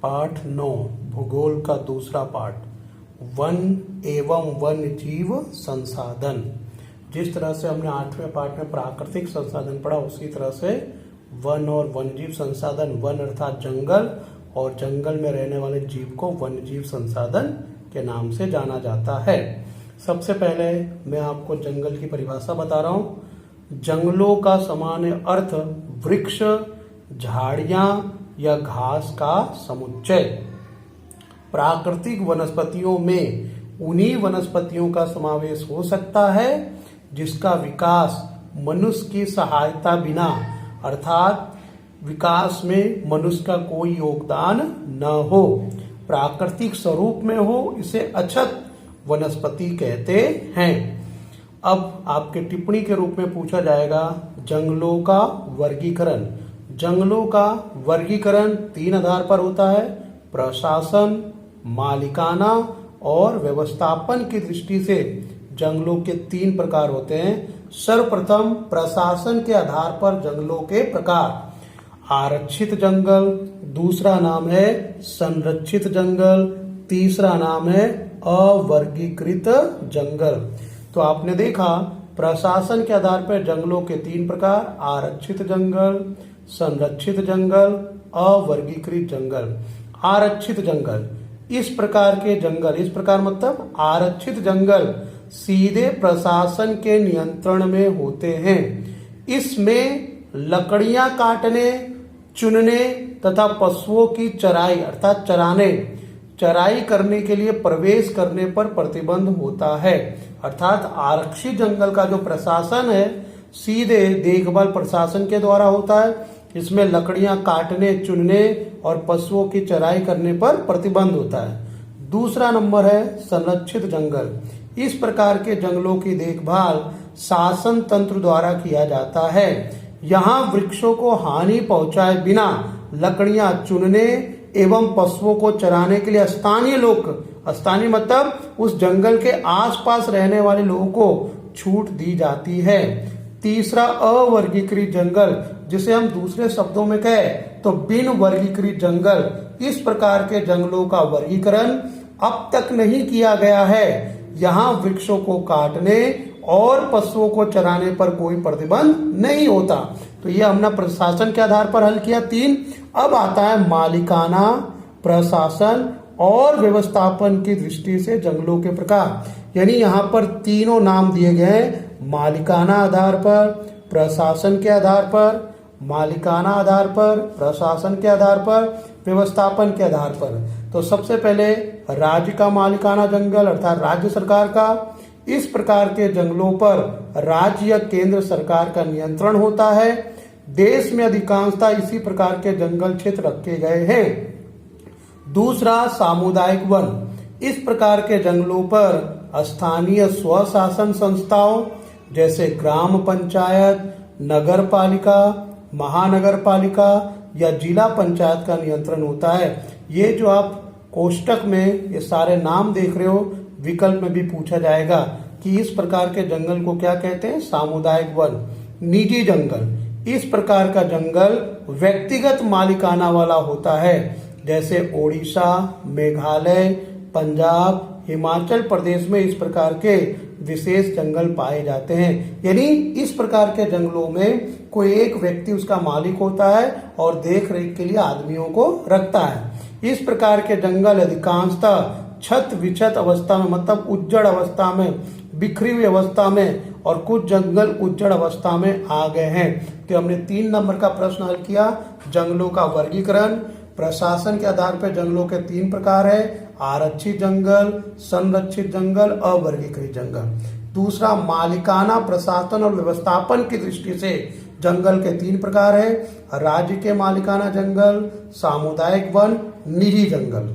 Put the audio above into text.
पाठ 9 भूगोल का दूसरा पाठ वन एवं वन्य जीव संसाधन। जिस तरह से हमने 8वें पाठ में प्राकृतिक संसाधन पढ़ा, उसी तरह से वन और वन्यजीव संसाधन, वन अर्थात जंगल और जंगल में रहने वाले जीव को वन्यजीव संसाधन के नाम से जाना जाता है। सबसे पहले मैं आपको जंगल की परिभाषा बता रहा हूं। जंगलों का सामान्य अर्थ वृक्ष, झाड़ियां या घास का समुच्चय। प्राकृतिक वनस्पतियों में उन्हीं वनस्पतियों का समावेश हो सकता है जिसका विकास मनुष्य की सहायता बिना, अर्थात विकास में मनुष्य का कोई योगदान न हो, प्राकृतिक स्वरूप में हो, इसे अछत वनस्पति कहते हैं। अब आपके टिप्पणी के रूप में पूछा जाएगा जंगलों का वर्गीकरण। जंगलों का वर्गीकरण 3 आधार पर होता है: प्रशासन, मालिकाना और व्यवस्थापन की दृष्टि से जंगलों के 3 प्रकार होते हैं। सर्वप्रथम प्रशासन के आधार पर जंगलों के प्रकार: आरक्षित जंगल, दूसरा नाम है संरक्षित जंगल, तीसरा नाम है अवर्गीकृत जंगल। तो आपने देखा प्रशासन के आधार पर जंगलों के 3 प्रकार: आरक्षित जंगल, संरक्षित जंगल, अवर्गीकृत जंगल। आरक्षित जंगल, इस प्रकार के जंगल, इस प्रकार मतलब आरक्षित जंगल सीधे प्रशासन के नियंत्रण में होते हैं। इसमें लकड़ियां काटने, चुनने तथा पशुओं की चराई अर्थात चराई करने के लिए प्रवेश करने पर प्रतिबंध होता है। अर्थात आरक्षित जंगल का जो प्रशासन है सीधे देखभाल प्रशासन के द्वारा होता है। इसमें लकड़ियां काटने, चुनने और पशुओं की चराई करने पर प्रतिबंध होता है। दूसरा नंबर है संरक्षित जंगल। इस प्रकार के जंगलों की देखभाल शासन तंत्र द्वारा किया जाता है। यहाँ वृक्षों को हानि पहुंचाए बिना लकड़ियां चुनने एवं पशुओं को चराने के लिए स्थानीय मतलब उस जंगल के आसपास रहने वाले लोगों को छूट दी जाती है। तीसरा अवर्गीकृत जंगल, जिसे हम दूसरे शब्दों में कहें तो बिन वर्गीकृत जंगल। इस प्रकार के जंगलों का वर्गीकरण अब तक नहीं किया गया है। यहाँ वृक्षों को काटने और पशुओं को चराने पर कोई प्रतिबंध नहीं होता। तो ये हमने प्रशासन के आधार पर हल किया 3। अब आता है मालिकाना, प्रशासन और व्यवस्थापन की दृष्टि से जंगलों के प्रकार। यानी यहाँ पर तीनों नाम दिए गए हैं: मालिकाना आधार पर, प्रशासन के आधार पर, मालिकाना आधार पर, प्रशासन के आधार पर, व्यवस्थापन के आधार पर। तो सबसे पहले राज्य का मालिकाना जंगल अर्थात राज्य सरकार का। इस प्रकार के जंगलों पर राज्य या केंद्र सरकार का नियंत्रण होता है। देश में अधिकांशतः इसी प्रकार के जंगल क्षेत्र रखे गए हैं। दूसरा सामुदायिक वन। इस प्रकार के जंगलों पर स्थानीय स्वशासन संस्थाओं जैसे ग्राम पंचायत, नगर पालिका, महानगर पालिका या जिला पंचायत का नियंत्रण होता है। ये जो आप कोष्टक में ये सारे नाम देख रहे हो, विकल्प में भी पूछा जाएगा कि इस प्रकार के जंगल को क्या कहते हैं? सामुदायिक वन। निजी जंगल, इस प्रकार का जंगल व्यक्तिगत मालिकाना वाला होता है, जैसे ओडिशा, मेघालय, पंजाब, हिमाचल प्रदेश में इस प्रकार के विशेष जंगल पाए जाते हैं। यानी इस प्रकार के जंगलों में कोई एक व्यक्ति उसका मालिक होता है और देख रेख के लिए आदमियों को रखता है। इस प्रकार के जंगल अधिकांशतः छत विछत अवस्था में मतलब उज्जड़ अवस्था में, बिखरी हुई अवस्था में, और कुछ जंगल उज्जड़ अवस्था में आ गए हैं। तो हमने 3 नंबर का प्रश्न हल किया। जंगलों का वर्गीकरण, प्रशासन के आधार पर जंगलों के 3 प्रकार है: आरक्षित जंगल, संरक्षित जंगल, अवर्गीकृत जंगल। दूसरा मालिकाना, प्रशासन और व्यवस्थापन की दृष्टि से जंगल के 3 प्रकार है: राज्य के मालिकाना जंगल, सामुदायिक वन, निजी जंगल।